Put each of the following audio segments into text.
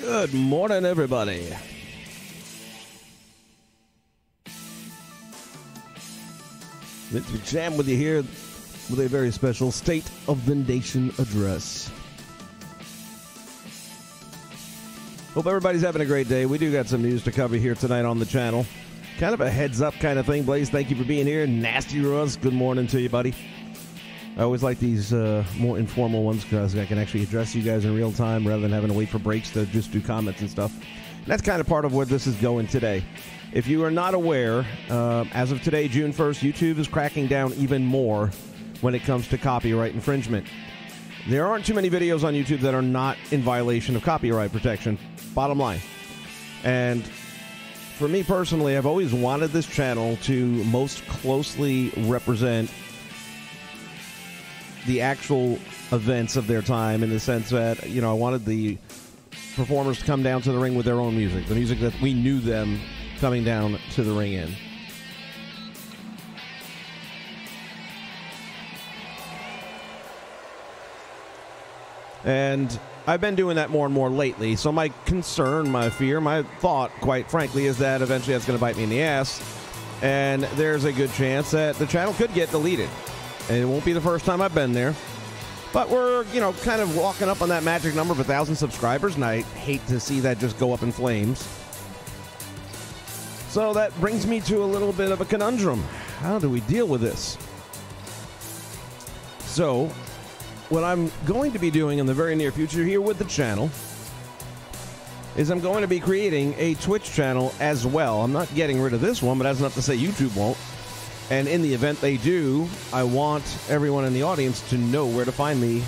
Good morning, everybody. Vince McSham with you here with a very special State of the Nation address. Hope everybody's having a great day. We do got some news to cover here tonight on the channel. Kind of a heads up kind of thing. Blaze, thank you for being here. Nasty Russ, good morning to you, buddy. I always like these more informal ones because I can actually address you guys in real time rather than having to wait for breaks to just do comments and stuff. And that's kind of part of where this is going today. If you are not aware, as of today, June 1st, YouTube is cracking down even more when it comes to copyright infringement. There aren't too many videos on YouTube that are not in violation of copyright protection, bottom line. And for me personally, I've always wanted this channel to most closely represent the actual events of their time, in the sense that, you know, I wanted the performers to come down to the ring with their own music, the music that we knew them coming down to the ring in. And I've been doing that more and more lately, so my concern, my fear, my thought, quite frankly, is that eventually that's going to bite me in the ass, and there's a good chance that the channel could get deleted. And it won't be the first time I've been there. But we're, you know, kind of walking up on that magic number of 1,000 subscribers, and I hate to see that just go up in flames. So that brings me to a little bit of a conundrum. How do we deal with this? So, what I'm going to be doing in the very near future here with the channel is I'm going to be creating a Twitch channel as well. I'm not getting rid of this one, but that's not to say YouTube won't. And in the event they do, I want everyone in the audience to know where to find me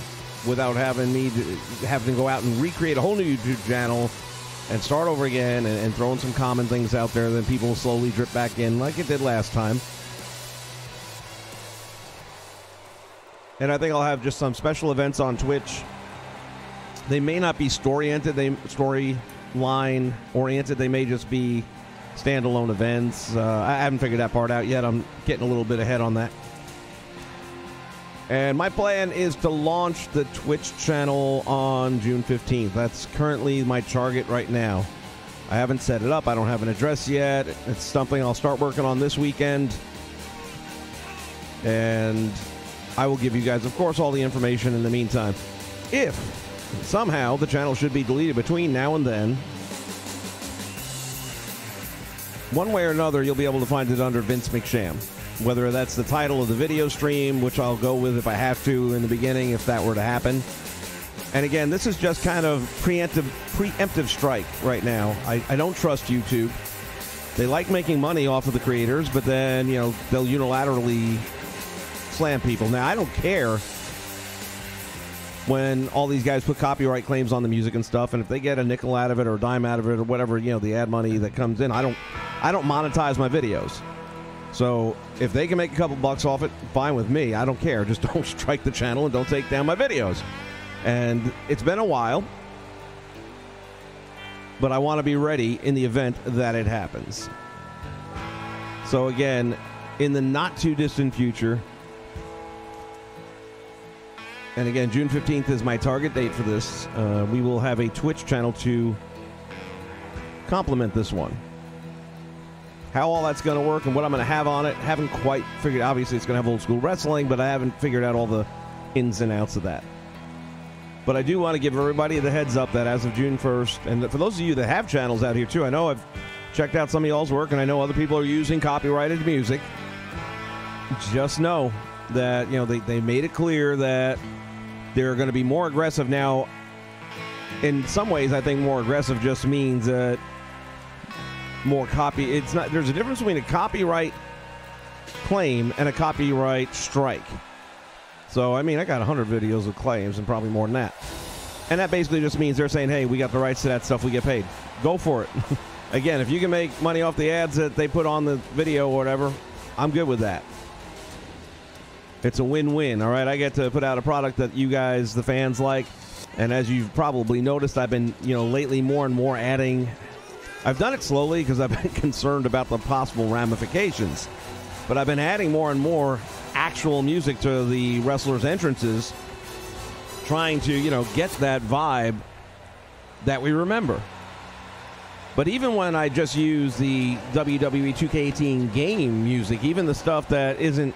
without having to go out and recreate a whole new YouTube channel and start over again and throwing some common things out there. Then people will slowly drip back in like it did last time. And I think I'll have just some special events on Twitch. They may not be storyline oriented. They may just be standalone events. I haven't figured that part out yet. I'm getting a little bit ahead on that. And my plan is to launch the Twitch channel on June 15th. That's currently my target right now. I haven't set it up. I don't have an address yet. It's something I'll start working on this weekend. And I will give you guys, of course, all the information in the meantime. If somehow the channel should be deleted between now and then, one way or another, you'll be able to find it under Vince McSham. Whether that's the title of the video stream, which I'll go with if I have to in the beginning, if that were to happen. And again, this is just kind of preemptive strike right now. I don't trust YouTube. They like making money off of the creators, but then, you know, they'll unilaterally slam people. Now, I don't care when all these guys put copyright claims on the music and stuff, and if they get a nickel out of it or a dime out of it or whatever, you know, the ad money that comes in, I don't monetize my videos. So if they can make a couple bucks off it, fine with me. I don't care. Just don't strike the channel and don't take down my videos. And it's been a while, but I want to be ready in the event that it happens. So again, in the not too distant future, and again, June 15th is my target date for this. We will have a Twitch channel to complement this one. How all that's going to work and what I'm going to have on it, haven't quite figured. Obviously, it's going to have old school wrestling, but I haven't figured out all the ins and outs of that. But I do want to give everybody the heads up that as of June 1st, and for those of you that have channels out here too, I know I've checked out some of y'all's work, and I know other people are using copyrighted music. Just know that, you know, they made it clear that they're going to be more aggressive now. In some ways, I think more aggressive just means that more copy. It's not. There's a difference between a copyright claim and a copyright strike. So, I mean, I got 100 videos with claims and probably more than that. And that basically just means they're saying, hey, we got the rights to that stuff. We get paid. Go for it. Again, if you can make money off the ads that they put on the video or whatever, I'm good with that. It's a win-win, all right? I get to put out a product that you guys, the fans, like. And as you've probably noticed, I've been, you know, lately more and more adding. I've done it slowly because I've been concerned about the possible ramifications. But I've been adding more and more actual music to the wrestlers' entrances, trying to, you know, get that vibe that we remember. But even when I just use the WWE2K18 game music, even the stuff that isn't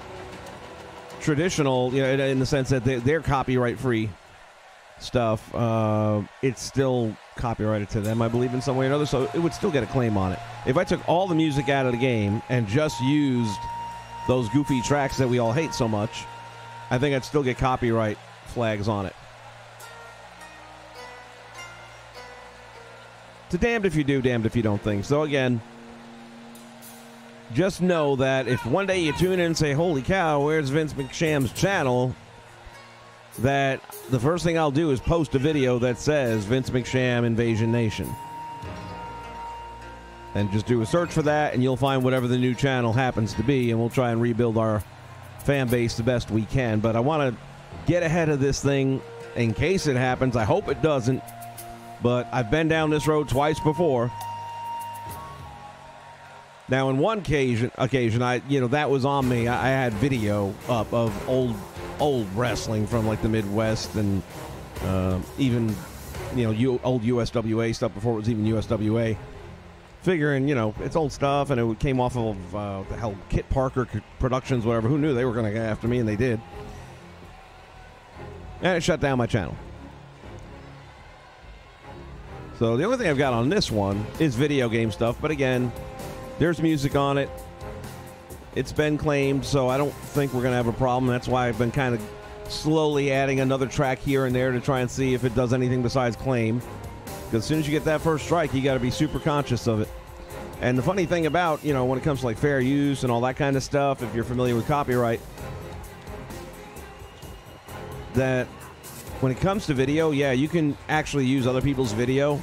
traditional, you know, in the sense that they're copyright-free stuff, it's still copyrighted to them, I believe, in some way or another, so it would still get a claim on it. If I took all the music out of the game and just used those goofy tracks that we all hate so much, I think I'd still get copyright flags on it. It's a damned if you do, damned if you don't thing. So again, just know that if one day you tune in and say, holy cow, where's Vince McSham's channel, that the first thing I'll do is post a video that says Vince McSham Invasion Nation. And just do a search for that, and you'll find whatever the new channel happens to be, and we'll try and rebuild our fan base the best we can. But I want to get ahead of this thing in case it happens. I hope it doesn't. But I've been down this road twice before. Now, in one occasion, that was on me. I had video up of old wrestling from like the Midwest, and even old USWA stuff before it was even USWA. Figuring, it's old stuff, and it came off of the hell Kit Parker Productions, whatever. Who knew they were going to get after me, and they did. And it shut down my channel. So the only thing I've got on this one is video game stuff. But again, there's music on it. It's been claimed, so I don't think we're going to have a problem. That's why I've been kind of slowly adding another track here and there to try and see if it does anything besides claim. Because as soon as you get that first strike, you got to be super conscious of it. And the funny thing about, when it comes to like fair use and all that kind of stuff, if you're familiar with copyright, that when it comes to video, yeah, you can actually use other people's video,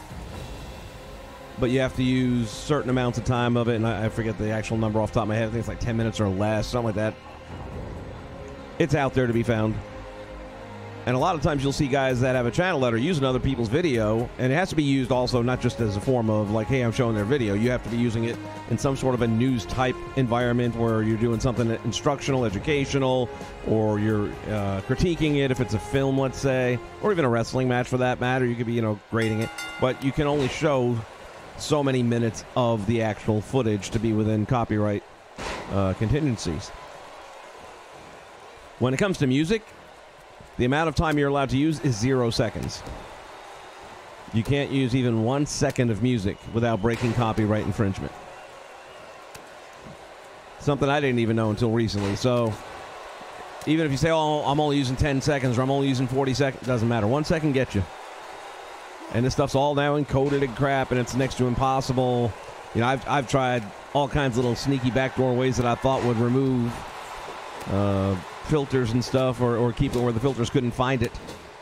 but you have to use certain amounts of time of it, and I forget the actual number off the top of my head. I think it's like 10 minutes or less, something like that. It's out there to be found. And a lot of times you'll see guys that have a channel that are using other people's video, and it has to be used also not just as a form of like, hey, I'm showing their video. You have to be using it in some sort of a news type environment where you're doing something instructional, educational, or you're critiquing it if it's a film, let's say, or even a wrestling match for that matter. You could be, grading it, but you can only show so many minutes of the actual footage to be within copyright contingencies. When it comes to music, the amount of time you're allowed to use is 0 seconds. You can't use even 1 second of music without breaking copyright infringement. Something I didn't even know until recently. So even if you say, oh, I'm only using 10 seconds or I'm only using 40 seconds, doesn't matter. 1 second gets you. And this stuff's all now encoded and crap, and it's next to impossible. I've tried all kinds of little sneaky backdoor ways that I thought would remove filters and stuff, or keep it where the filters couldn't find it,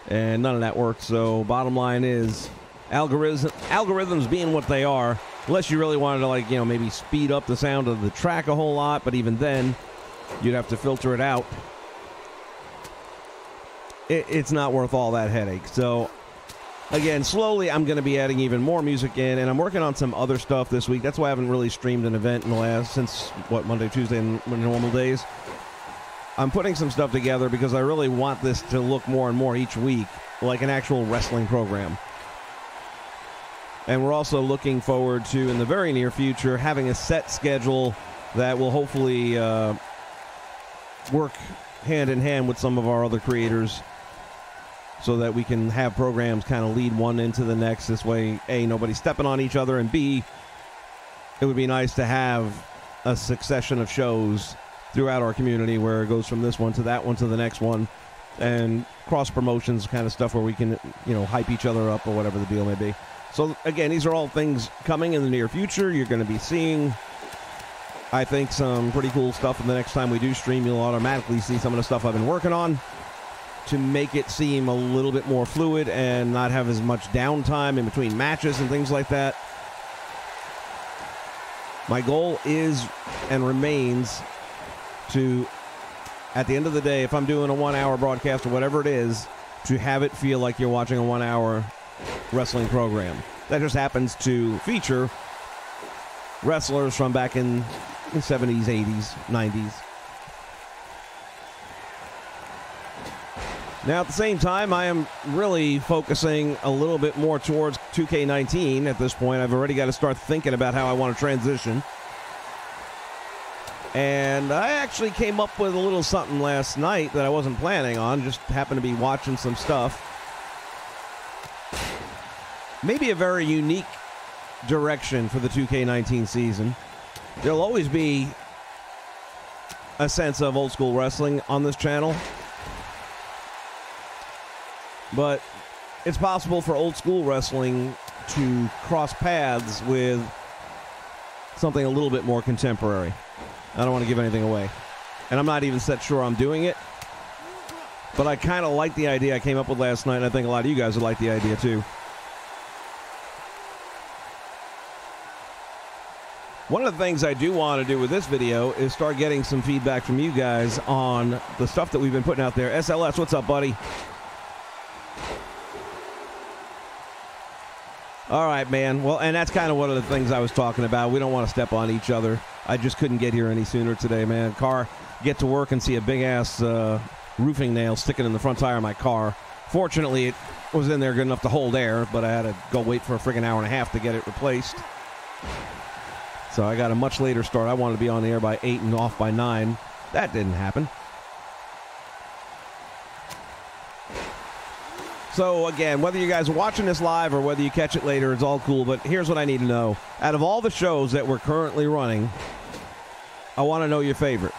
and none of that worked. So bottom line is, algorithms being what they are, unless you really wanted to maybe speed up the sound of the track a whole lot, but even then you'd have to filter it out. It's not worth all that headache. So again, slowly I'm going to be adding even more music in, and I'm working on some other stuff this week. That's why I haven't really streamed an event in the since Monday, Tuesday, and normal days. I'm putting some stuff together because I really want this to look more and more each week like an actual wrestling program. And we're also looking forward to, in the very near future, having a set schedule that will hopefully work hand in hand with some of our other creators so that we can have programs kind of lead one into the next. This way, A, nobody's stepping on each other, and B, it would be nice to have a succession of shows throughout our community where it goes from this one to that one to the next one, and cross promotions kind of stuff where we can, hype each other up or whatever the deal may be. So again, these are all things coming in the near future. You're going to be seeing, I think, some pretty cool stuff. And the next time we do stream, you'll automatically see some of the stuff I've been working on to make it seem a little bit more fluid and not have as much downtime in between matches and things like that. My goal is and remains to, at the end of the day, if I'm doing a 1 hour broadcast or whatever it is, to have it feel like you're watching a 1 hour wrestling program. That just happens to feature wrestlers from back in the 70s, 80s, 90s. Now, at the same time, I am really focusing a little bit more towards 2K19 at this point. I've already got to start thinking about how I want to transition. And I actually came up with a little something last night that I wasn't planning on. Just happened to be watching some stuff. Maybe a very unique direction for the 2K19 season. There'll always be a sense of old school wrestling on this channel. But it's possible for old school wrestling to cross paths with something a little bit more contemporary. I don't want to give anything away. And I'm not even sure I'm doing it. But I kind of like the idea I came up with last night, and I think a lot of you guys would like the idea too. One of the things I do want to do with this video is start getting some feedback from you guys on the stuff that we've been putting out there. SLS, what's up, buddy? All right, man. Well, and that's kind of one of the things I was talking about. We don't want to step on each other. I just couldn't get here any sooner today, man. Get to work and see a big-ass roofing nail sticking in the front tire of my car. Fortunately, it was in there good enough to hold air, but I had to go wait for a friggin' hour and a half to get it replaced. So I got a much later start. I wanted to be on the air by 8 and off by 9. That didn't happen. So, again, whether you guys are watching this live or whether you catch it later, it's all cool. But here's what I need to know. Out of all the shows that we're currently running, I want to know your favorite.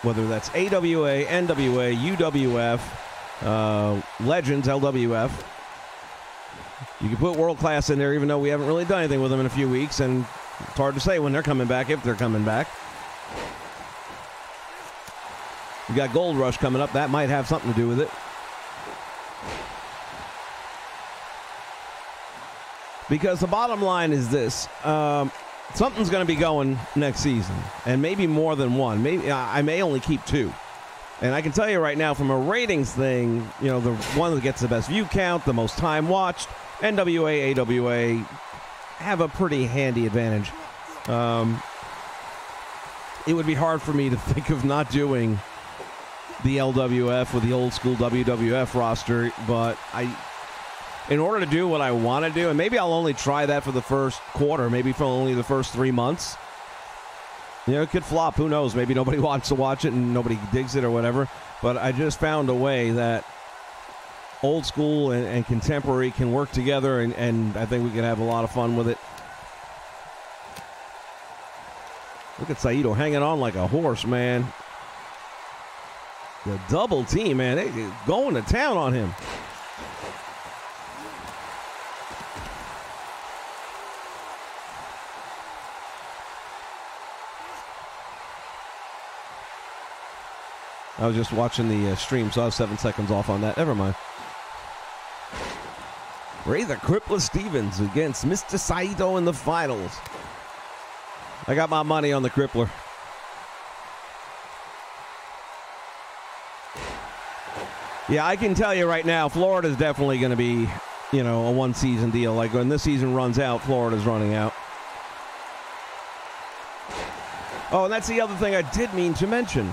Whether that's AWA, NWA, UWF, Legends, LWF. You can put World Class in there, even though we haven't really done anything with them in a few weeks. And it's hard to say when they're coming back, if they're coming back. We got Gold Rush coming up. That might have something to do with it. Because the bottom line is this. Something's going to be going next season. And maybe more than one. Maybe I may only keep 2. And I can tell you right now, from a ratings thing, you know, the one that gets the best view count, the most time watched, NWA, AWA have a pretty handy advantage. It would be hard for me to think of not doing the LWF with the old school WWF roster, but in order to do what I want to do, and maybe I'll only try that for the first quarter, maybe for only the first 3 months. You know, it could flop. Who knows? Maybe nobody wants to watch it and nobody digs it or whatever. But I just found a way that old school and contemporary can work together, and I think we can have a lot of fun with it. Look at Saito hanging on like a horse, man. The double team, man. They going to town on him. I was just watching the stream, so I was 7 seconds off on that. Never mind. Ray the Crippler Stevens against Mr. Saito in the finals. I got my money on the Crippler. Yeah, I can tell you right now, Florida's definitely going to be, you know, a one-season deal. Like when this season runs out, Florida's running out. Oh, and that's the other thing I did mean to mention.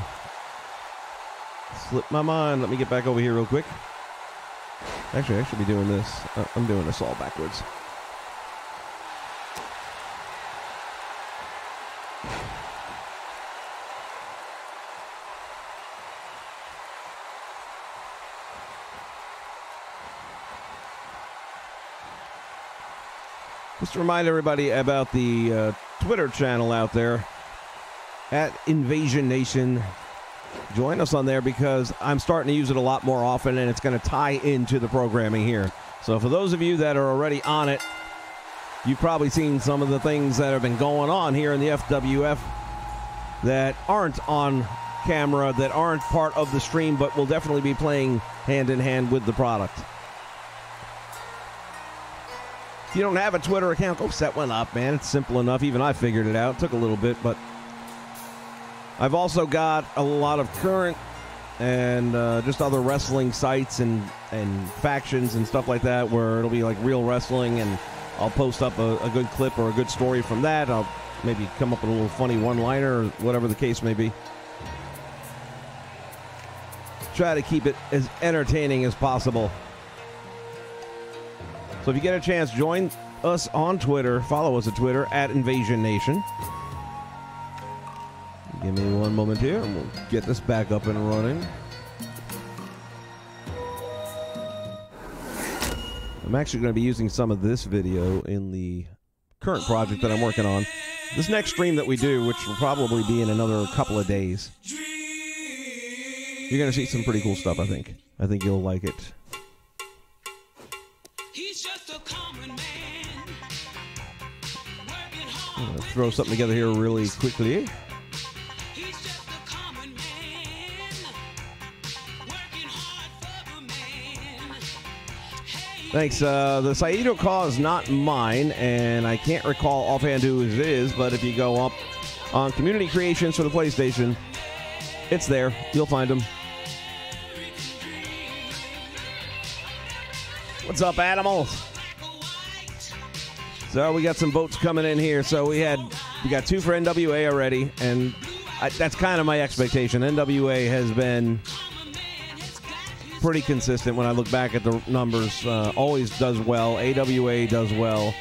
Slipped my mind. Let me get back over here real quick. Actually, I should be doing this. I'm doing this all backwards. Just to remind everybody about the Twitter channel out there, at Invasion Nation. Join us on there because I'm starting to use it a lot more often, and it's going to tie into the programming here. So for those of you that are already on it, you've probably seen some of the things that have been going on here in the FWF that aren't on camera, that aren't part of the stream, but will definitely be playing hand in hand with the product. If you don't have a Twitter account, go set one up, man. It's simple enough. Even I figured it out. It took a little bit, but I've also got a lot of current and just other wrestling sites and factions and stuff like that where it'll be like real wrestling, and I'll post up a good clip or a good story from that. I'll maybe come up with a little funny one-liner or whatever the case may be. try to keep it as entertaining as possible. So if you get a chance, join us on Twitter. Follow us at Twitter at Invasion Nation. Give me one moment here, and we'll get this back up and running. I'm actually going to be using some of this video in the current project that I'm working on. This next stream that we do, which will probably be in another couple of days, you're going to see some pretty cool stuff, I think. I think you'll like it. I'm going to throw something together here really quickly. Thanks. The Saito call is not mine, and I can't recall offhand who it is, but if you go up on Community Creations for the PlayStation, it's there. You'll find them. What's up, animals? So we got some votes coming in here. So we got 2 for NWA already, and that's kind of my expectation. NWA has been pretty consistent when I look back at the numbers. Always does well. AWA does well.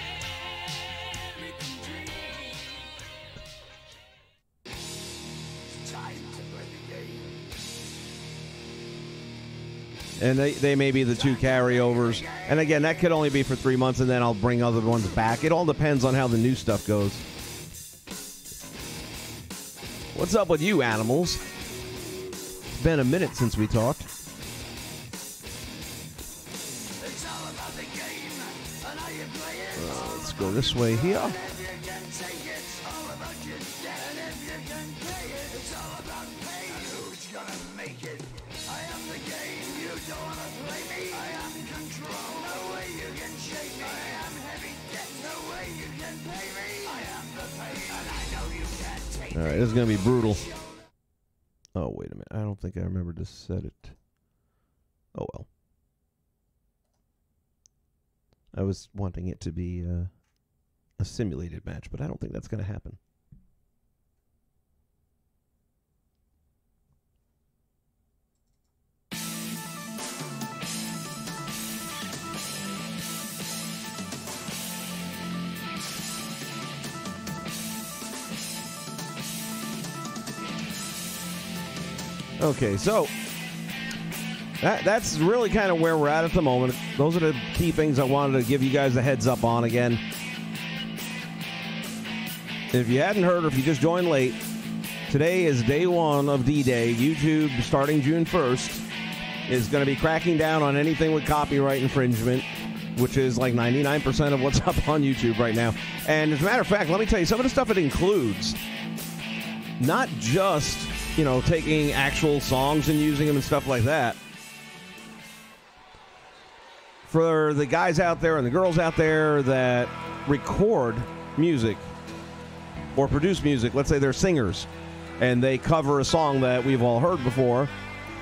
And they may be the 2 carryovers. And again, that could only be for 3 months, and then I'll bring other ones back. It all depends on how the new stuff goes. What's up with you, animals? It's been a minute since we talked. Let's go this way here. All right, this is going to be brutal. Oh, wait a minute. I don't think I remember to set it. Oh, well. I was wanting it to be a simulated match, but I don't think that's going to happen. Okay, so that's really kind of where we're at the moment. Those are the key things I wanted to give you guys a heads up on. Again, if you hadn't heard or if you just joined late, today is day 1 of D-Day. YouTube, starting June 1st, is going to be cracking down on anything with copyright infringement, which is like 99% of what's up on YouTube right now. And as a matter of fact, let me tell you, some of the stuff it includes, not just, you know, taking actual songs and using them and stuff like that. For the guys out there and the girls out there that record music or produce music, let's say they're singers, and they cover a song that we've all heard before,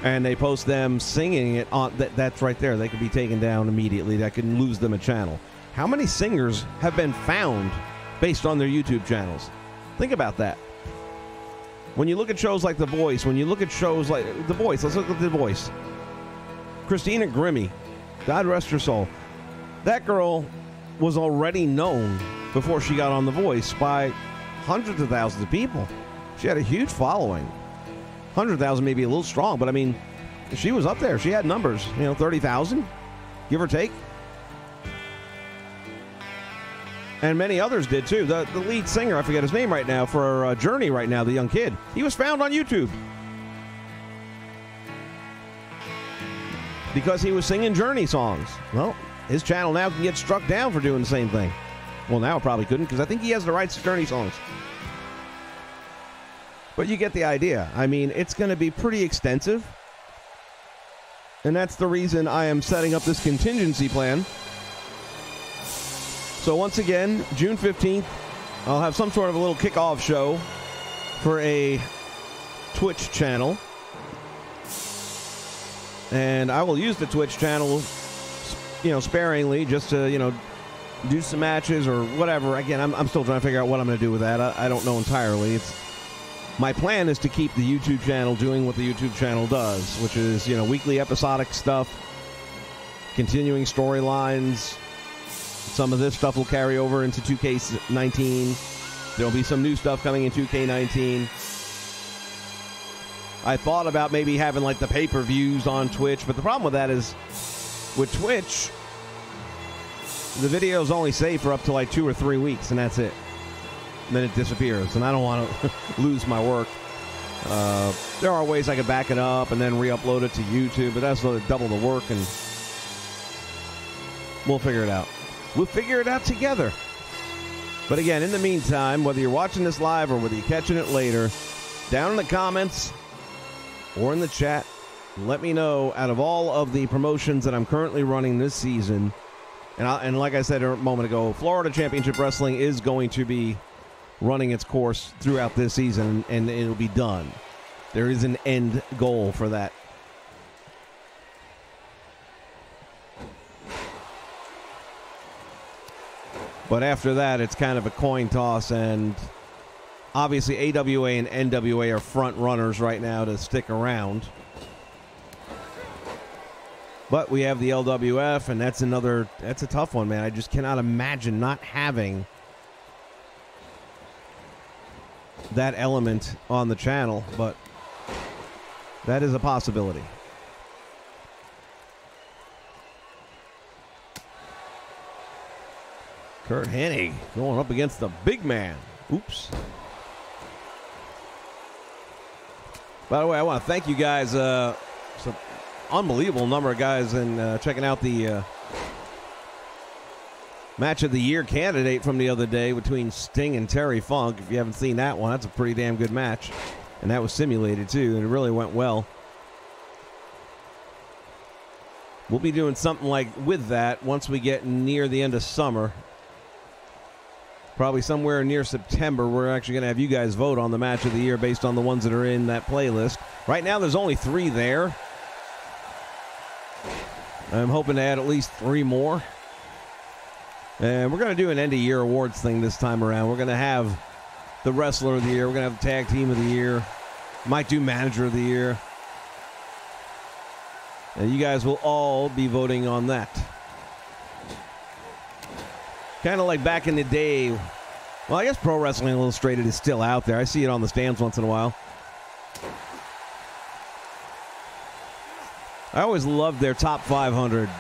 and they post them singing it on, that's right there. They could be taken down immediately. That could lose them a channel. How many singers have been found based on their YouTube channels? Think about that. When you look at shows like The Voice, when you look at shows like The Voice, let's look at The Voice. Christina Grimmie, God rest her soul. That girl was already known before she got on The Voice by hundreds of thousands of people. She had a huge following. 100,000 may be a little strong, but I mean, she was up there. She had numbers, 30,000, give or take. And many others did, too. The lead singer, I forget his name right now, for Journey right now, the young kid, he was found on YouTube because he was singing Journey songs. Well, his channel now can get struck down for doing the same thing. Well, now it probably couldn't, because I think he has the rights to Journey songs. But you get the idea. I mean, it's going to be pretty extensive. And that's the reason I am setting up this contingency plan. So once again, June 15th, I'll have some sort of a little kickoff show for a Twitch channel. And I will use the Twitch channel, sparingly, just to, do some matches or whatever. Again, I'm still trying to figure out what I'm going to do with that. I don't know entirely. My plan is to keep the YouTube channel doing what the YouTube channel does, which is, weekly episodic stuff, continuing storylines. Some of this stuff will carry over into 2K19. There'll be some new stuff coming in 2K19. I thought about maybe having like the pay-per-views on Twitch, but the problem with that is with Twitch, the videos only save for up to like 2 or 3 weeks, and that's it. And then it disappears, and I don't want to lose my work. There are ways I could back it up and then re-upload it to YouTube, but that's double the work, and we'll figure it out. We'll figure it out together. But again, in the meantime, whether you're watching this live or whether you're catching it later, down in the comments or in the chat, let me know, out of all of the promotions that I'm currently running this season, and like I said a moment ago, Florida Championship Wrestling is going to be running its course throughout this season, and it'll be done. There is an end goal for that. But after that, it's kind of a coin toss, and obviously AWA and NWA are front runners right now to stick around. But we have the LWF, and that's a tough one, man. I just cannot imagine not having that element on the channel, but that is a possibility. Kurt Hennig going up against the big man. Oops. By the way, I want to thank you guys. It's an unbelievable number of guys in checking out the Match of the Year candidate from the other day between Sting and Terry Funk. If you haven't seen that one, that's a pretty damn good match. And that was simulated, too, and it really went well. We'll be doing something like with that once we get near the end of summer. Probably somewhere near September, we're actually going to have you guys vote on the Match of the Year based on the ones that are in that playlist. Right now, there's only 3 there. I'm hoping to add at least 3 more. And we're going to do an end-of-year awards thing this time around. We're going to have the Wrestler of the Year. We're going to have the Tag Team of the Year. Might do Manager of the Year. And you guys will all be voting on that. Kind of like back in the day. Well, I guess Pro Wrestling Illustrated is still out there. I see it on the stands once in a while. I always loved their top 500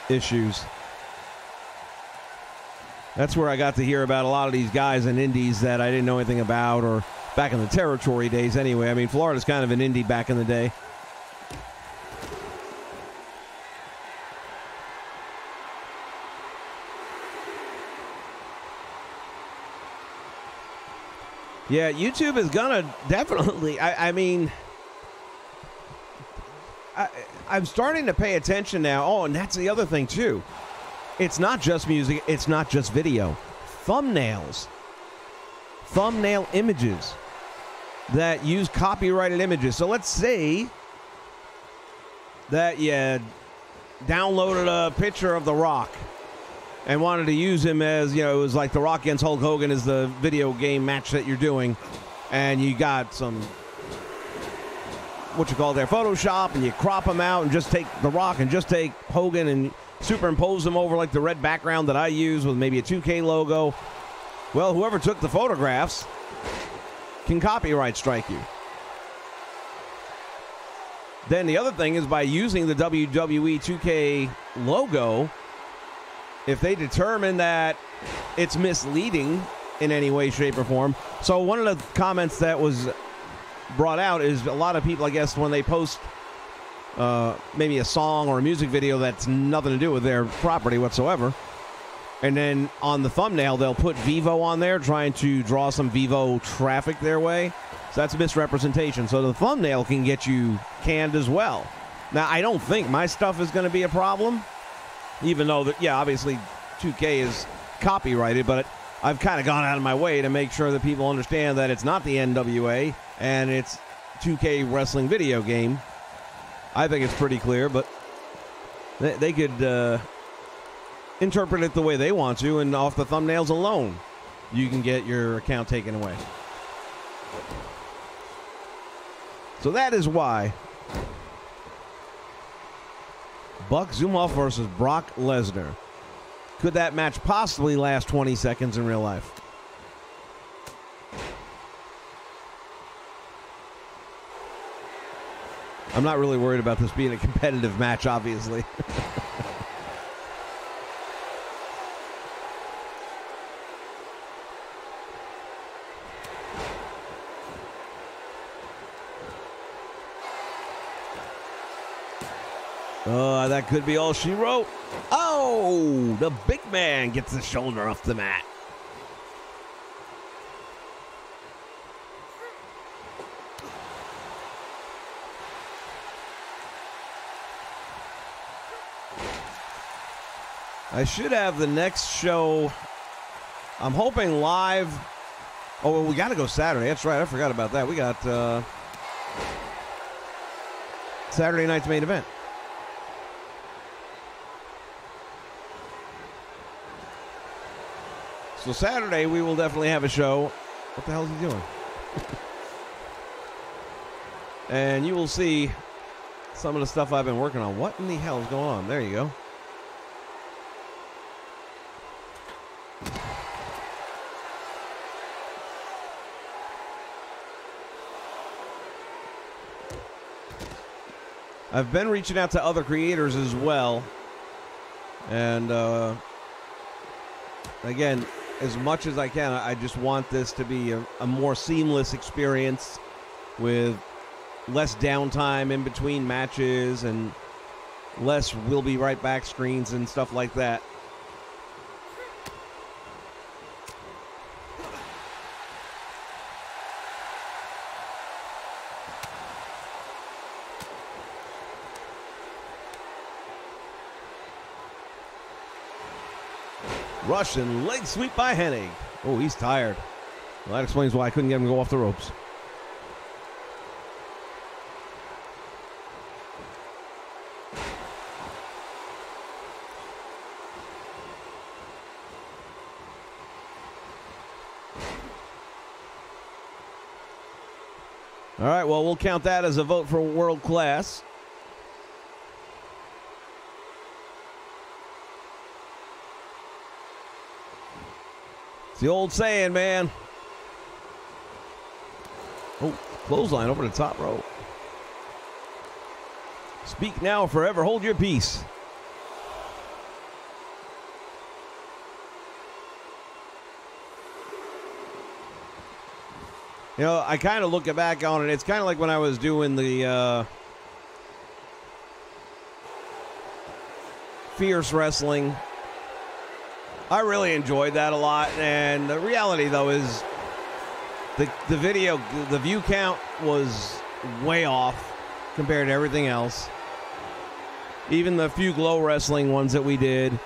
issues. That's where I got to hear about a lot of these guys in indies that I didn't know anything about, or back in the territory days anyway. I mean, Florida's kind of an indie back in the day. Yeah, YouTube is going to definitely, I'm starting to pay attention now. Oh, and that's the other thing, too. It's not just music. It's not just video. Thumbnails. Thumbnail images that use copyrighted images. So let's say that you downloaded a picture of The Rock and wanted to use him as, it was like The Rock against Hulk Hogan is the video game match that you're doing, and you got some, Photoshop, and you crop them out and just take The Rock and just take Hogan and superimpose them over like the red background that I use with maybe a 2K logo. Well, whoever took the photographs can copyright strike you. Then the other thing is, by using the WWE2K logo, if they determine that it's misleading in any way, shape, or form. So one of the comments that was brought out is a lot of people, I guess, when they post maybe a song or a music video that's nothing to do with their property whatsoever, and then on the thumbnail they'll put Vivo on there, trying to draw some Vivo traffic their way. So that's misrepresentation. So the thumbnail can get you canned as well. Now, I don't think my stuff is going to be a problem, even though, obviously 2K is copyrighted, but I've kind of gone out of my way to make sure that people understand that it's not the NWA and it's 2K wrestling video game. I think it's pretty clear, but they could interpret it the way they want to, and off the thumbnails alone, you can get your account taken away. So that is why Buck Zumhofe versus Brock Lesnar. Could that match possibly last 20 seconds in real life? I'm not really worried about this being a competitive match, obviously. That could be all she wrote. Oh, the big man gets the shoulder off the mat. I should have the next show, I'm hoping live. Oh, well, we got to go Saturday. That's right. I forgot about that. We got Saturday night's main event. So Saturday, we will definitely have a show. What the hell is he doing? And you will see some of the stuff I've been working on. What in the hell is going on? There you go. I've been reaching out to other creators as well. And, again, as much as I can, I just want this to be a more seamless experience with less downtime in between matches and less we'll be right back screens and stuff like that. Russian leg sweep by Hennig. Oh, he's tired. Well, that explains why I couldn't get him to go off the ropes. All right, well, we'll count that as a vote for world class. It's the old saying, man. Oh, clothesline over the top rope. Speak now or forever hold your peace. You know, I kind of look back on it. It's kind of like when I was doing the Fierce Wrestling. I really enjoyed that a lot. And the reality, though, is the video, the view count was way off compared to everything else. Even the few Glow Wrestling ones that we did,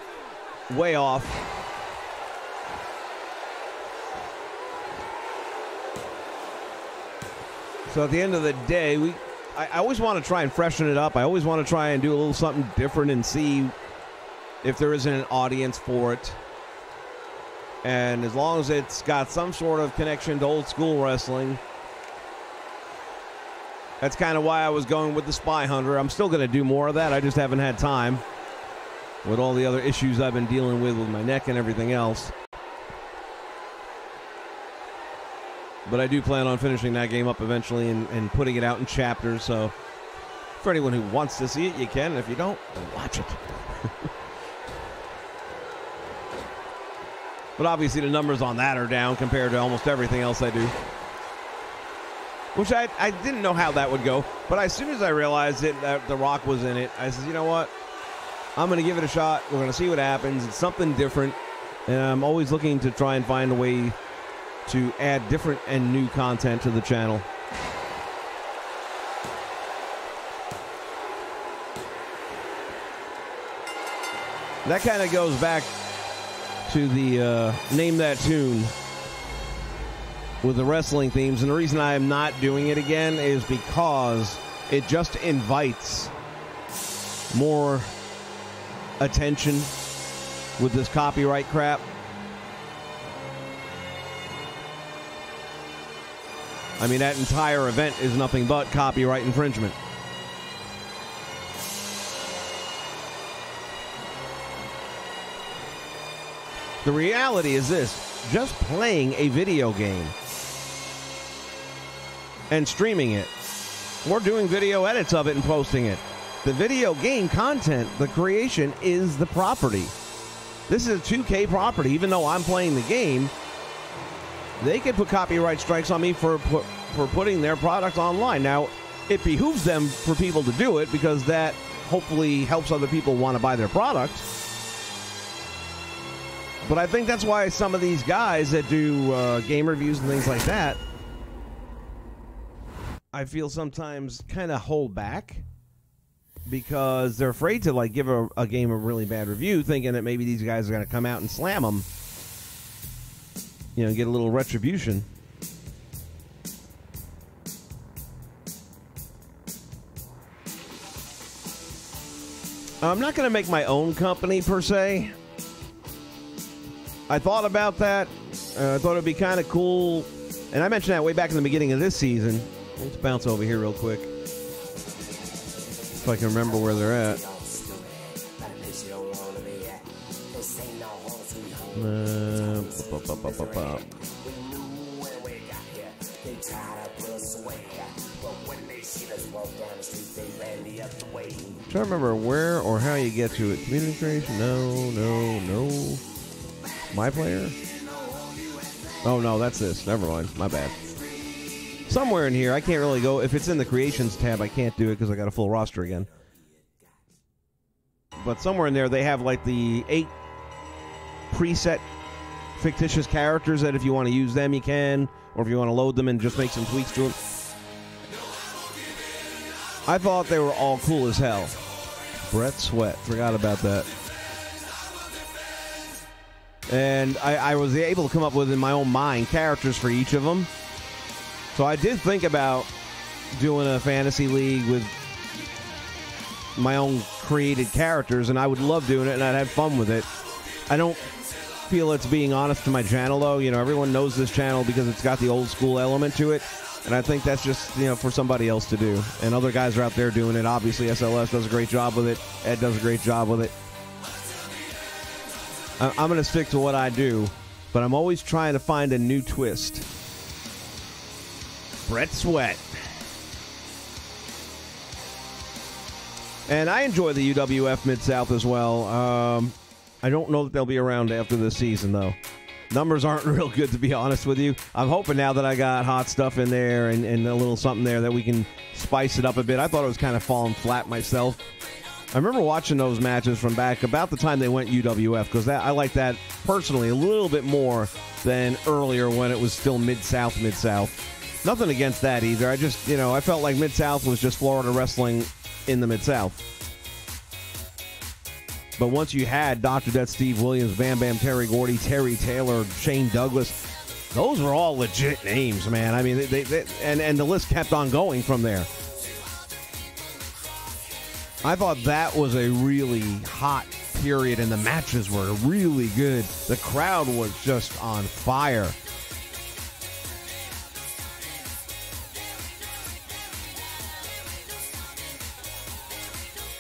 way off. So at the end of the day, I always want to try and freshen it up. I always want to try and do a little something different and see if there isn't an audience for it. And as long as it's got some sort of connection to old school wrestling, that's kind of why I was going with the Spy Hunter. I'm still going to do more of that. I just haven't had time with all the other issues I've been dealing with my neck and everything else. But I do plan on finishing that game up eventually and putting it out in chapters. So for anyone who wants to see it, you can. And if you don't, watch it. But obviously the numbers on that are down compared to almost everything else I do. Which I didn't know how that would go. But as soon as I realized that The Rock was in it, I said, you know what? I'm going to give it a shot. We're going to see what happens. It's something different. And I'm always looking to try and find a way to add different and new content to the channel. That kind of goes back to the Name That Tune with the wrestling themes. And the reason I am not doing it again is because it just invites more attention with this copyright crap. I mean, that entire event is nothing but copyright infringement. The reality is this: just playing a video game and streaming it, or doing video edits of it and posting it, the video game content, the creation, is the property. This is a 2K property. Even though I'm playing the game, they could put copyright strikes on me for putting their product online. Now, it behooves them for people to do it because that hopefully helps other people want to buy their product. But I think that's why some of these guys that do game reviews and things like that, I feel sometimes kind of hold back because they're afraid to like give a game a really bad review, thinking that maybe these guys are going to come out and slam them, you know, get a little retribution. I'm not going to make my own company per se. I thought about that. I thought it would be kind of cool. And I mentioned that way back in the beginning of this season. Let's bounce over here real quick. If I can remember where they're at. Trying to remember where or how you get to it. Community creation? No. My player? Oh, no, that's this. Never mind. My bad. Somewhere in here. I can't really go. If it's in the creations tab, I can't do it because I got a full roster again. But somewhere in there, they have like the 8 preset fictitious characters that if you want to use them, you can. Or if you want to load them and just make some tweaks to them. I thought they were all cool as hell. Brett Sweat. Forgot about that. And I was able to come up with, in my own mind, characters for each of them. So I did think about doing a fantasy league with my own created characters, and I would love doing it, and I'd have fun with it. I don't feel it's being honest to my channel, though. You know, everyone knows this channel because it's got the old school element to it, and I think that's just, you know, for somebody else to do. And other guys are out there doing it. Obviously, SLS does a great job with it. Ed does a great job with it. I'm going to stick to what I do, but I'm always trying to find a new twist. Brett Sweat. And I enjoy the UWF Mid-South as well. I don't know that they'll be around after this season, though. Numbers aren't real good, to be honest with you. I'm hoping now that I got hot stuff in there and a little something there that we can spice it up a bit. I thought it was kind of falling flat myself. I remember watching those matches from back about the time they went UWF, because I like that personally a little bit more than earlier when it was still Mid-South. Nothing against that either. I just, you know, I felt like Mid-South was just Florida wrestling in the Mid-South. But once you had Dr. Death, Steve Williams, Bam Bam, Terry Gordy, Terry Taylor, Shane Douglas, those were all legit names, man. I mean, and the list kept on going from there. I thought that was a really hot period, and the matches were really good. The crowd was just on fire.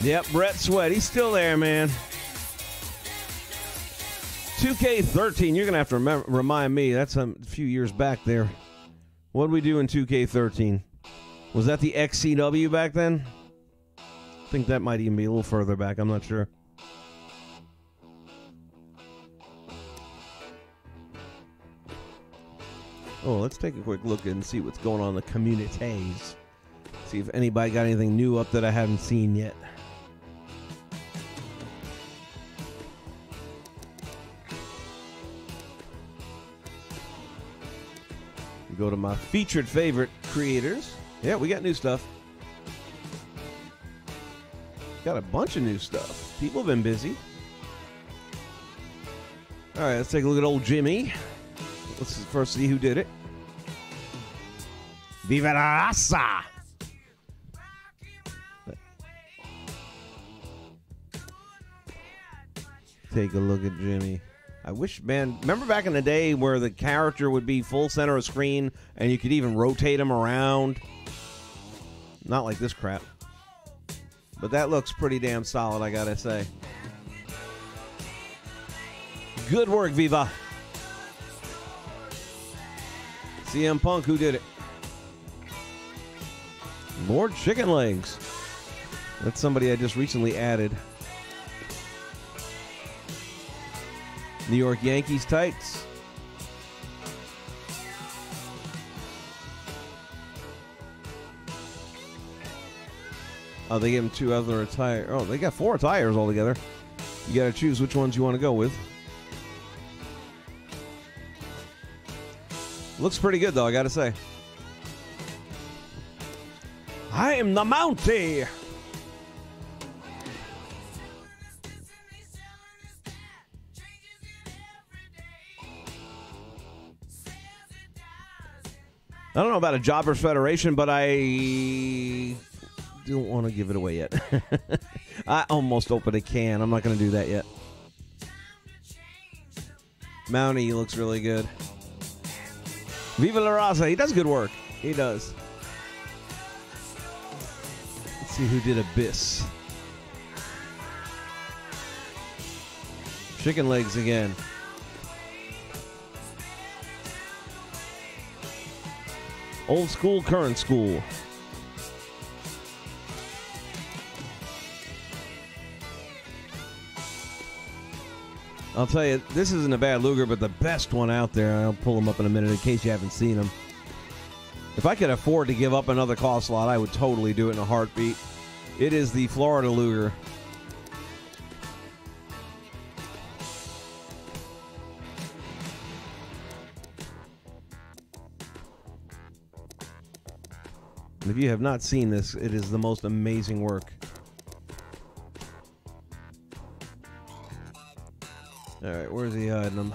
Yep, Brett Sweat. He's still there, man. 2K18, you're going to have to remind me. That's a few years back there. What did we do in 2K13? Was that the XCW back then? I think that might even be a little further back. I'm not sure. Oh, let's take a quick look and see what's going on in the communities. See if anybody got anything new up that I haven't seen yet. Go to my featured favorite creators. Yeah, we got new stuff. Got a bunch of new stuff. People have been busy. All right, let's take a look at old Jimmy. Let's first see who did it. Viva la raza! Take a look at Jimmy. I wish, man, remember back in the day where the character would be full center of screen and you could even rotate him around? Not like this crap. But that looks pretty damn solid, I gotta say. Good work, Viva. CM Punk, who did it? More chicken legs. That's somebody I just recently added. New York Yankees tights. Oh, they gave him 2 other attire. Oh, they got 4 attires altogether. You got to choose which ones you want to go with. Looks pretty good, though, I got to say. I am the Mountie. I don't know about a Jobbers Federation, but I don't want to give it away yet. I almost opened a can. I'm not going to do that yet. Mountie looks really good. Viva La Raza. He does good work. He does. Let's see who did Abyss. Chicken legs again. Old school, current school. I'll tell you, this isn't a bad Luger, but the best one out there, I'll pull them up in a minute in case you haven't seen them. If I could afford to give up another call slot, I would totally do it in a heartbeat. It is the Florida Luger. And if you have not seen this, it is the most amazing work. All right, where's he hiding them?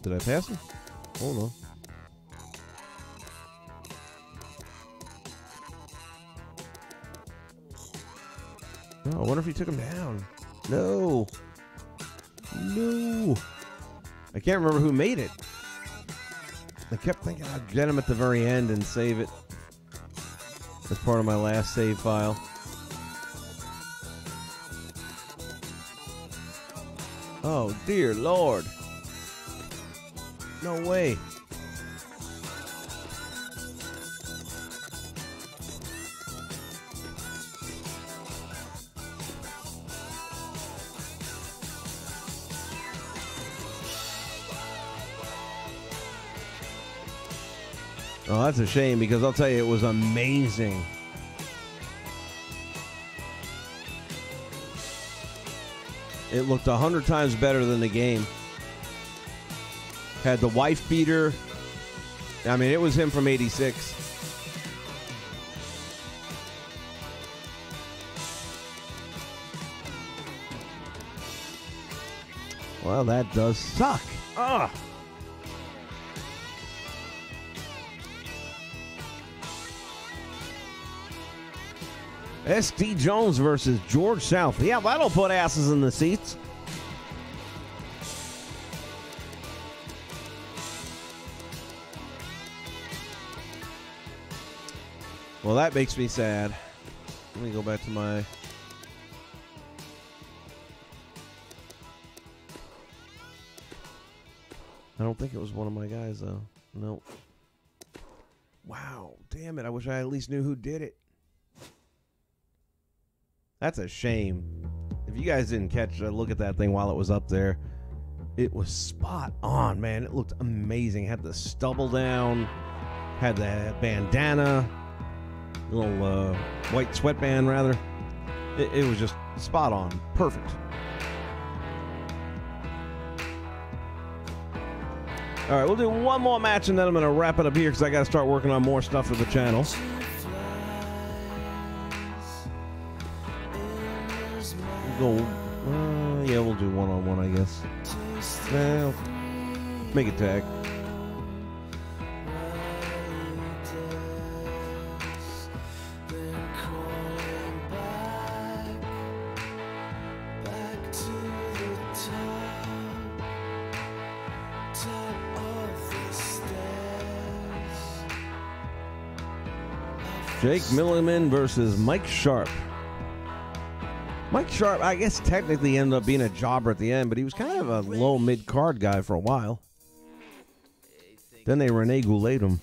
Did I pass him? Hold on. Oh, I wonder if he took him down. No. No. I can't remember who made it. I kept thinking I'd get him at the very end and save it as part of my last save file. Oh, dear Lord. No way. Oh, that's a shame because I'll tell you, it was amazing. It looked 100 times better than the game. Had the wife beater. I mean, it was him from '86. Well, that does suck. Ugh. S.D. Jones versus George South. Yeah, that'll put asses in the seats. Well, that makes me sad. Let me go back to my... I don't think it was one of my guys, though. Nope. Wow. Damn it. I wish I at least knew who did it. That's a shame. If you guys didn't catch a look at that thing while it was up there, it was spot on, man. It looked amazing. Had the stubble down, had the bandana, little white sweatband, rather. It was just spot on. Perfect. All right, we'll do one more match, and then I'm going to wrap it up here because I got to start working on more stuff for the channel. Go, yeah, we'll do one-on-one, I guess. Well, make it tag. Jake Milliman versus Mike Sharp. Mike Sharp, I guess, technically ended up being a jobber at the end, but he was kind of a low mid-card guy for a while. Then they Rene Goulet him.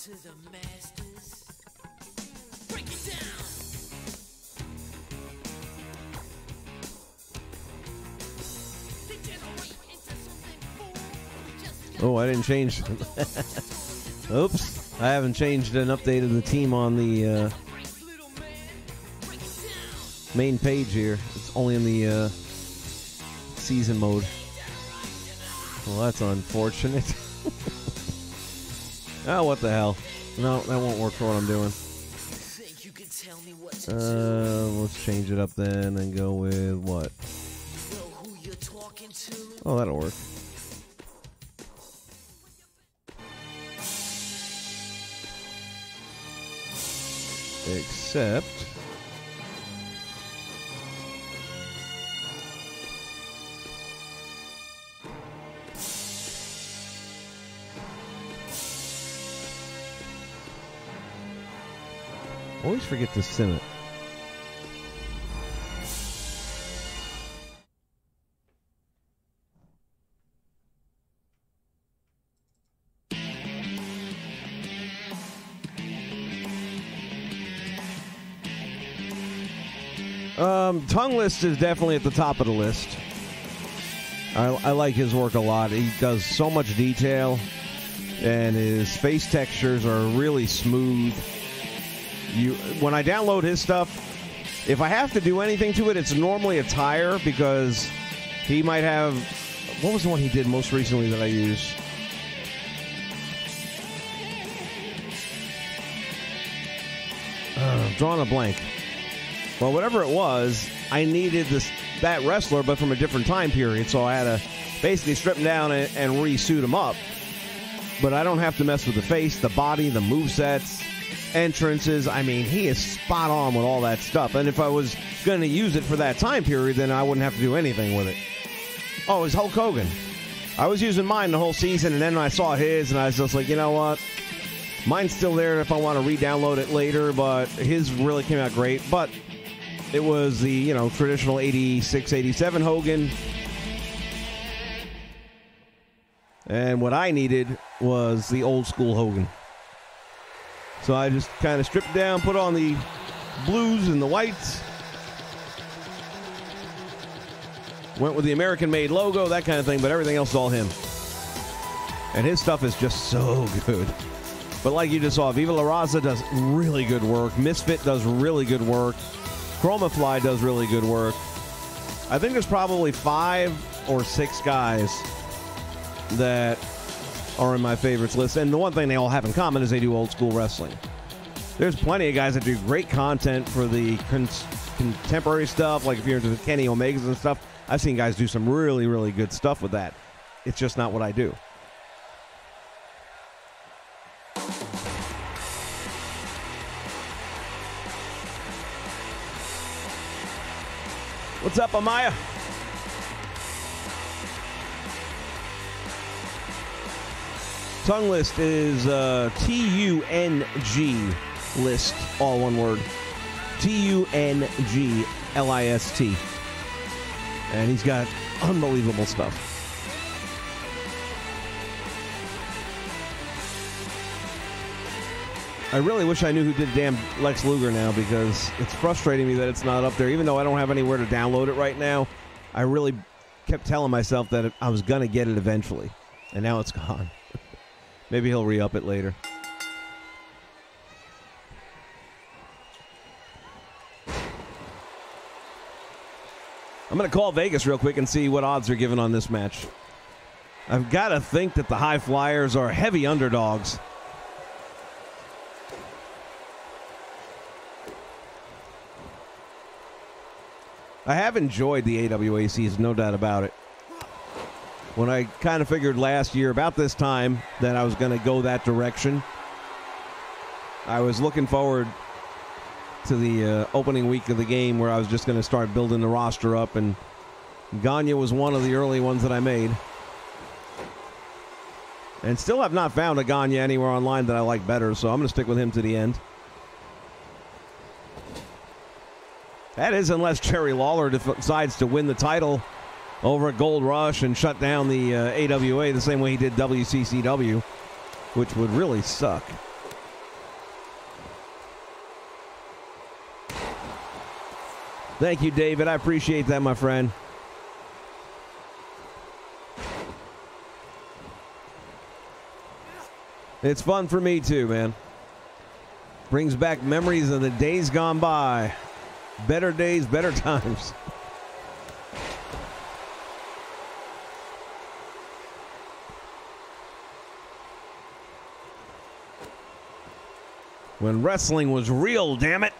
To the masters, break it down. Oh, I didn't change. Oops, I haven't changed and updated the team on the main page here. It's only in the season mode. Well, that's unfortunate. Oh, what the hell? No, that won't work for what I'm doing. Let's change it up then and go with what? Oh, that'll work. Except... always forget to sim it. Tongue List is definitely at the top of the list. I like his work a lot. He does so much detail, and his face textures are really smooth. When I download his stuff, if I have to do anything to it, it's normally a tire, because he might have... What was the one he did most recently that I used? Drawing a blank. Well, whatever it was, I needed that wrestler, but from a different time period, so I had to basically strip him down and re-suit him up. But I don't have to mess with the face, the body, the movesets, entrances. I mean, he is spot on with all that stuff. And if I was going to use it for that time period, then I wouldn't have to do anything with it. Oh, it was Hulk Hogan. I was using mine the whole season, and then I saw his, and I was just like, you know what? Mine's still there if I want to re-download it later, but his really came out great. But it was the, traditional 86, 87 Hogan. And what I needed was the old school Hogan. So I just kind of stripped it down, put on the blues and the whites. Went with the American-made logo, that kind of thing, but everything else is all him. And his stuff is just so good. But like you just saw, Viva La Raza does really good work. Misfit does really good work. Chromafly does really good work. I think there's probably 5 or 6 guys that are in my favorites list. And the one thing they all have in common is they do old school wrestling. There's plenty of guys that do great content for the contemporary stuff, like if you're into the Kenny Omegas and stuff. I've seen guys do some really, really good stuff with that. It's just not what I do. What's up, Amaya? Tongue List is T-U-N-G list, all one word. T-U-N-G-L-I-S-T. And he's got unbelievable stuff. I really wish I knew who did damn Lex Luger now, because it's frustrating me that it's not up there. Even though I don't have anywhere to download it right now, I really kept telling myself that I was going to get it eventually. And now it's gone. Maybe he'll re-up it later. I'm going to call Vegas real quick and see what odds are given on this match. I've got to think that the High Flyers are heavy underdogs. I have enjoyed the AWA season, no doubt about it. When I kind of figured last year about this time that I was going to go that direction, I was looking forward to the opening week of the game where I was just going to start building the roster up, and Gagne was one of the early ones that I made. And still have not found a Gagne anywhere online that I like better, so I'm going to stick with him to the end. That is, unless Jerry Lawler decides to win the title over at Gold Rush and shut down the AWA the same way he did WCCW, which would really suck. Thank you, David. I appreciate that, my friend. It's fun for me, too, man. Brings back memories of the days gone by. Better days, better times. When wrestling was real, damn it.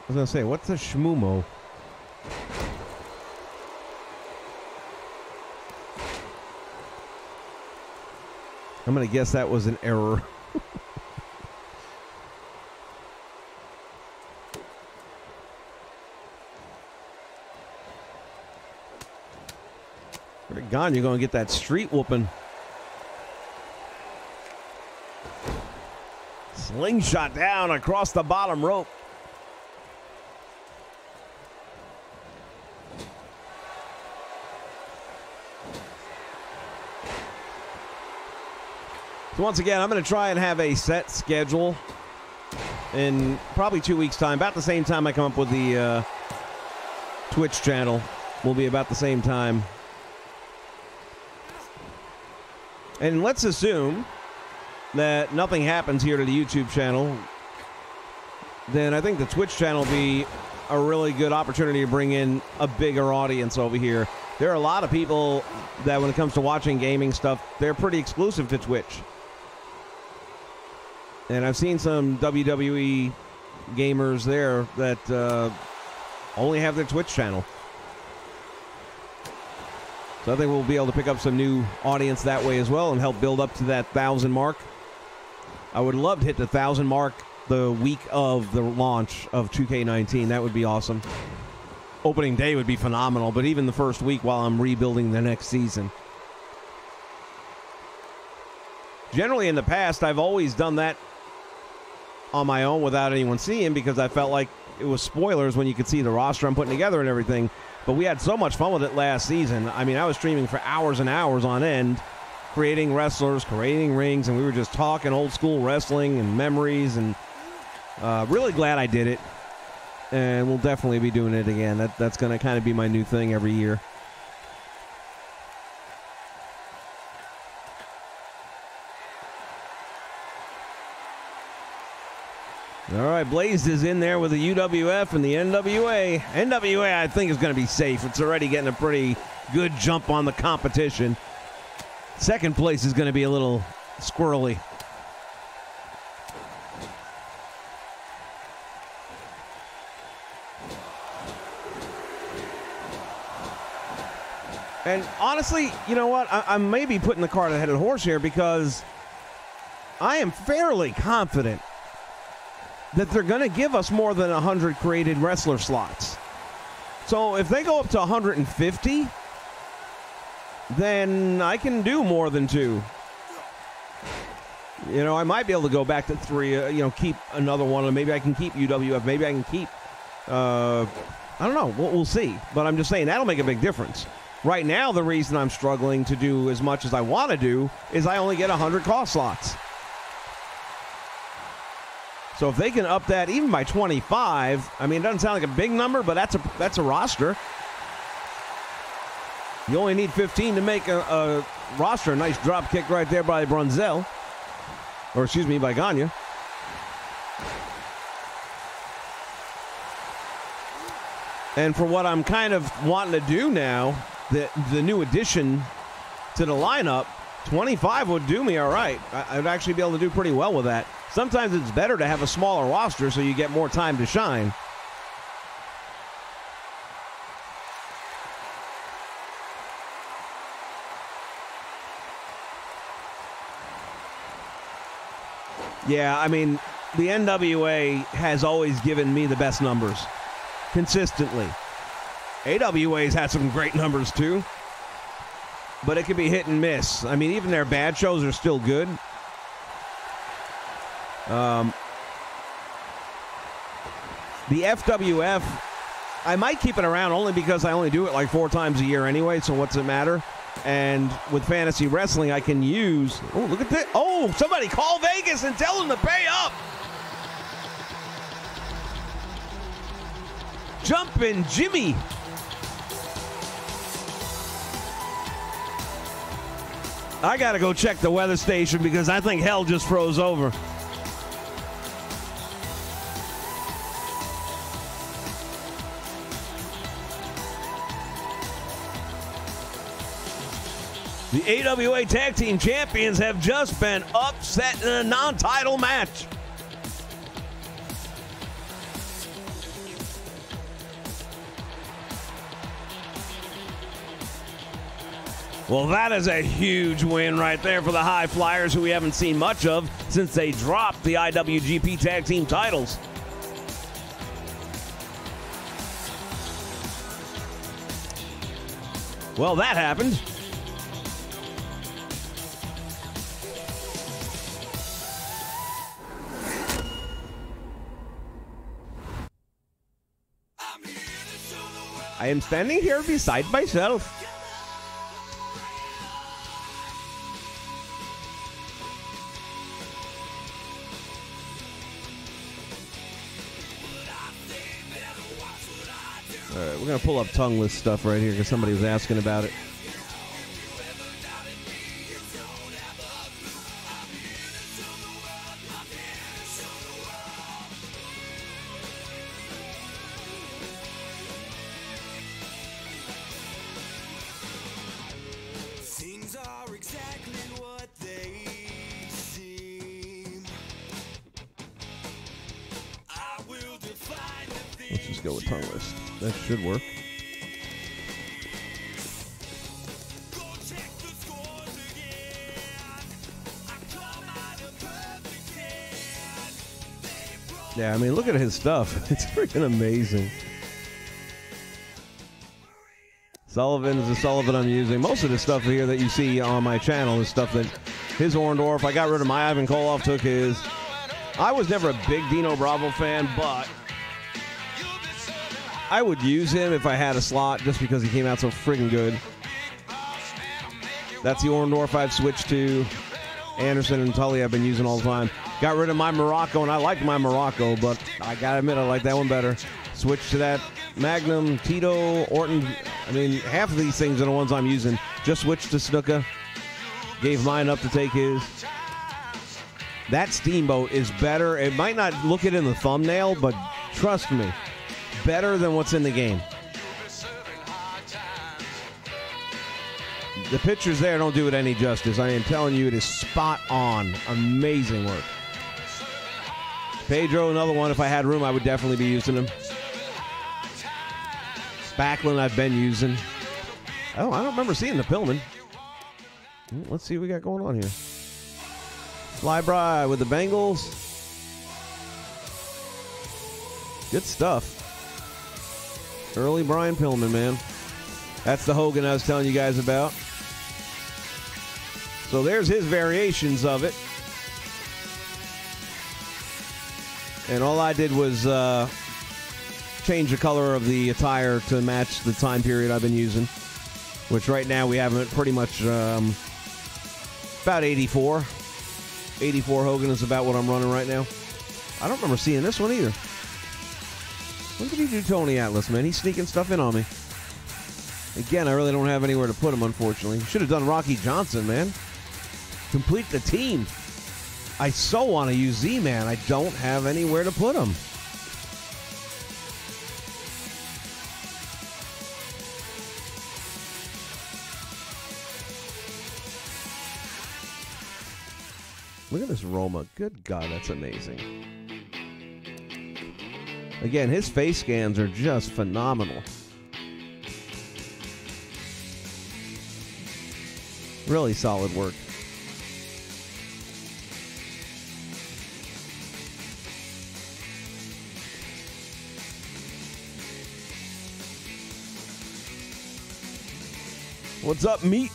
I was going to say, what's a shmumo? I'm going to guess that was an error. Where gone, you're going to get that street whooping. Slingshot down across the bottom rope. So once again, I'm going to try and have a set schedule in probably 2 weeks' time. About the same time I come up with the Twitch channel will be about the same time. And let's assume that nothing happens here to the YouTube channel. Then I think the Twitch channel will be a really good opportunity to bring in a bigger audience over here. There are a lot of people that when it comes to watching gaming stuff, they're pretty exclusive to Twitch. And I've seen some WWE gamers there that only have their Twitch channel. So I think we'll be able to pick up some new audience that way as well and help build up to that 1,000 mark. I would love to hit the 1,000 mark the week of the launch of 2K19. That would be awesome. Opening day would be phenomenal, but even the first week while I'm rebuilding the next season. Generally in the past, I've always done that on my own without anyone seeing because I felt like it was spoilers when you could see the roster I'm putting together and everything. But we had so much fun with it last season. I mean, I was streaming for hours and hours on end, creating wrestlers, creating rings, and we were just talking old school wrestling and memories, and really glad I did it. And we'll definitely be doing it again. That's going to kind of be my new thing every year. All right, Blazed is in there with the UWF and the NWA. NWA, I think, is going to be safe. It's already getting a pretty good jump on the competition. Second place is going to be a little squirrely. And honestly, you know what? I may be putting the cart ahead of the horse here because I am fairly confident that they're going to give us more than 100 created wrestler slots. So if they go up to 150, then I can do more than 2. You know, I might be able to go back to 3, keep another one. Maybe I can keep UWF. Maybe I can keep, I don't know. We'll see. But I'm just saying that'll make a big difference. Right now, the reason I'm struggling to do as much as I want to do is I only get 100 cost slots. So if they can up that even by 25, I mean, it doesn't sound like a big number, but that's a roster. You only need 15 to make a roster. A nice drop kick right there by Brunzel. Or excuse me, by Gagne. And for what I'm kind of wanting to do now, the new addition to the lineup, 25 would do me all right. I'd actually be able to do pretty well with that. Sometimes it's better to have a smaller roster so you get more time to shine. Yeah, I mean, the NWA has always given me the best numbers, consistently. AWA's had some great numbers, too. But it can be hit and miss. I mean, even their bad shows are still good. The FWF, I might keep it around only because I only do it like 4 times a year anyway, so what's it matter? And with fantasy wrestling, I can use... Oh, look at that. Oh, somebody call Vegas and tell them to pay up. Jumpin' Jimmy. I got to go check the weather station because I think hell just froze over. The AWA Tag Team Champions have just been upset in a non-title match. Well, that is a huge win right there for the High Flyers, who we haven't seen much of since they dropped the IWGP Tag Team titles. Well, that happened. I am standing here beside myself. All right, we're going to pull up tongueless stuff right here because somebody was asking about it. Let's just go with tongueless. That should work. Yeah, I mean, look at his stuff. It's freaking amazing. Sullivan is the Sullivan I'm using. Most of the stuff here that you see on my channel is stuff that his Orndorff. I got rid of my Ivan Koloff, took his. I was never a big Dino Bravo fan, but I would use him if I had a slot just because he came out so friggin' good. That's the Orndorff I've switched to. Anderson and Tully I've been using all the time. Got rid of my Morocco, and I liked my Morocco, but I gotta admit I like that one better. Switched to that Magnum, Tito, Orton. I mean, half of these things are the ones I'm using. Just switched to Snuka. Gave mine up to take his. That Steamboat is better. It might not look it in the thumbnail, but trust me, better than what's in the game. The pictures there don't do it any justice. I am telling you, it is spot on. Amazing work. Pedro, another one. If I had room, I would definitely be using him. Backlund, I've been using. Oh, I don't remember seeing the Pillman. Let's see what we got going on here. Flyby with the Bengals. Good stuff. Early Brian Pillman, man. That's the Hogan I was telling you guys about. So there's his variations of it. And all I did was change the color of the attire to match the time period I've been using. Which right now we have it pretty much about 84. 84 Hogan is about what I'm running right now. I don't remember seeing this one either. When did he do Tony Atlas, man? He's sneaking stuff in on me. Again, I really don't have anywhere to put him, unfortunately. Should have done Rocky Johnson, man. Complete the team. I so want to use Z-Man. I don't have anywhere to put him. Look at this Roma. Good God, that's amazing. Again, his face scans are just phenomenal. Really solid work. What's up, meat?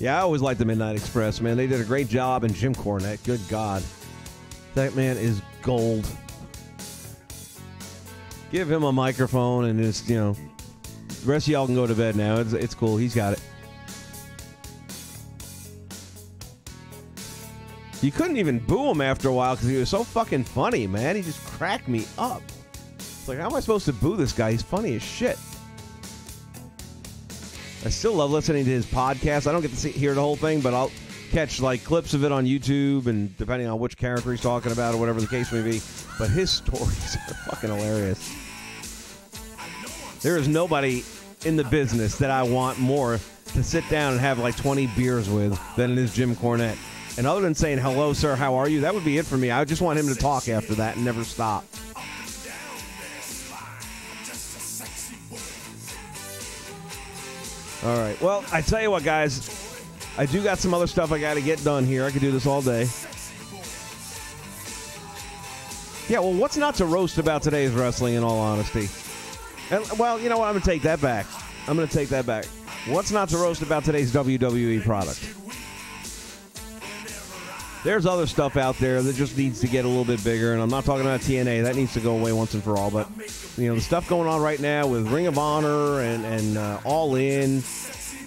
Yeah, I always liked the Midnight Express, man. They did a great job, and Jim Cornette, good God. That man is gold. Give him a microphone and just, you know, the rest of y'all can go to bed now. It's cool. He's got it. You couldn't even boo him after a while because he was so fucking funny, man. He just cracked me up. It's like, how am I supposed to boo this guy? He's funny as shit. I still love listening to his podcast. I don't get to hear the whole thing, but I'll catch like clips of it on YouTube, and depending on which character he's talking about or whatever the case may be. But his stories are fucking hilarious. There is nobody in the business that I want more to sit down and have like 20 beers with than it is Jim Cornette. And other than saying, hello, sir, how are you? That would be it for me. I just want him to talk after that and never stop. All right. Well, I tell you what, guys. I do got some other stuff I got to get done here. I could do this all day. Yeah, well, what's not to roast about today's wrestling, in all honesty? And, well, you know what? I'm going to take that back. What's not to roast about today's WWE product? There's other stuff out there that just needs to get a little bit bigger, and I'm not talking about TNA. That needs to go away once and for all. But, you know, the stuff going on right now with Ring of Honor and All In,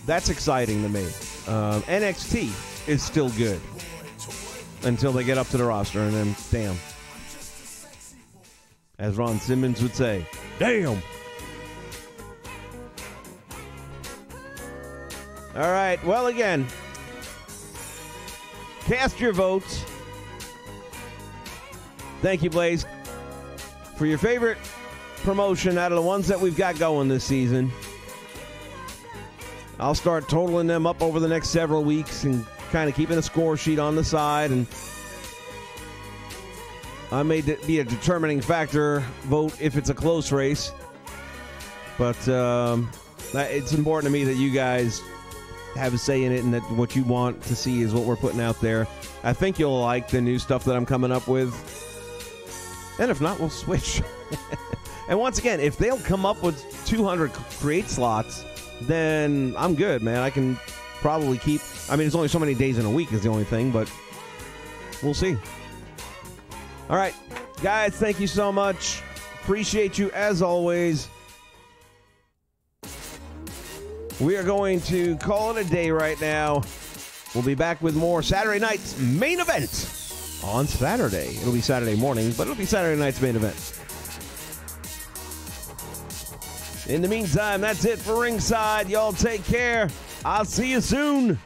that's exciting to me. NXT is still good until they get up to the roster, and then, damn. As Ron Simmons would say, damn. All right, well, again, cast your votes. Thank you, Blaze, for your favorite promotion out of the ones that we've got going this season. I'll start totaling them up over the next several weeks and kind of keeping a score sheet on the side. And I may be a determining factor vote if it's a close race. But it's important to me that you guys have a say in it, and that what you want to see is what we're putting out there. I think you'll like the new stuff that I'm coming up with. And if not, we'll switch. And once again, if they'll come up with 200 create slots, then I'm good, man. I can probably keep... I mean, it's only so many days in a week is the only thing, but we'll see. All right, guys, thank you so much. Appreciate you as always. We are going to call it a day right now. We'll be back with more Saturday night's main event on Saturday. It'll be Saturday morning, but it'll be Saturday night's main event. In the meantime, that's it for Ringside. Y'all take care. I'll see you soon.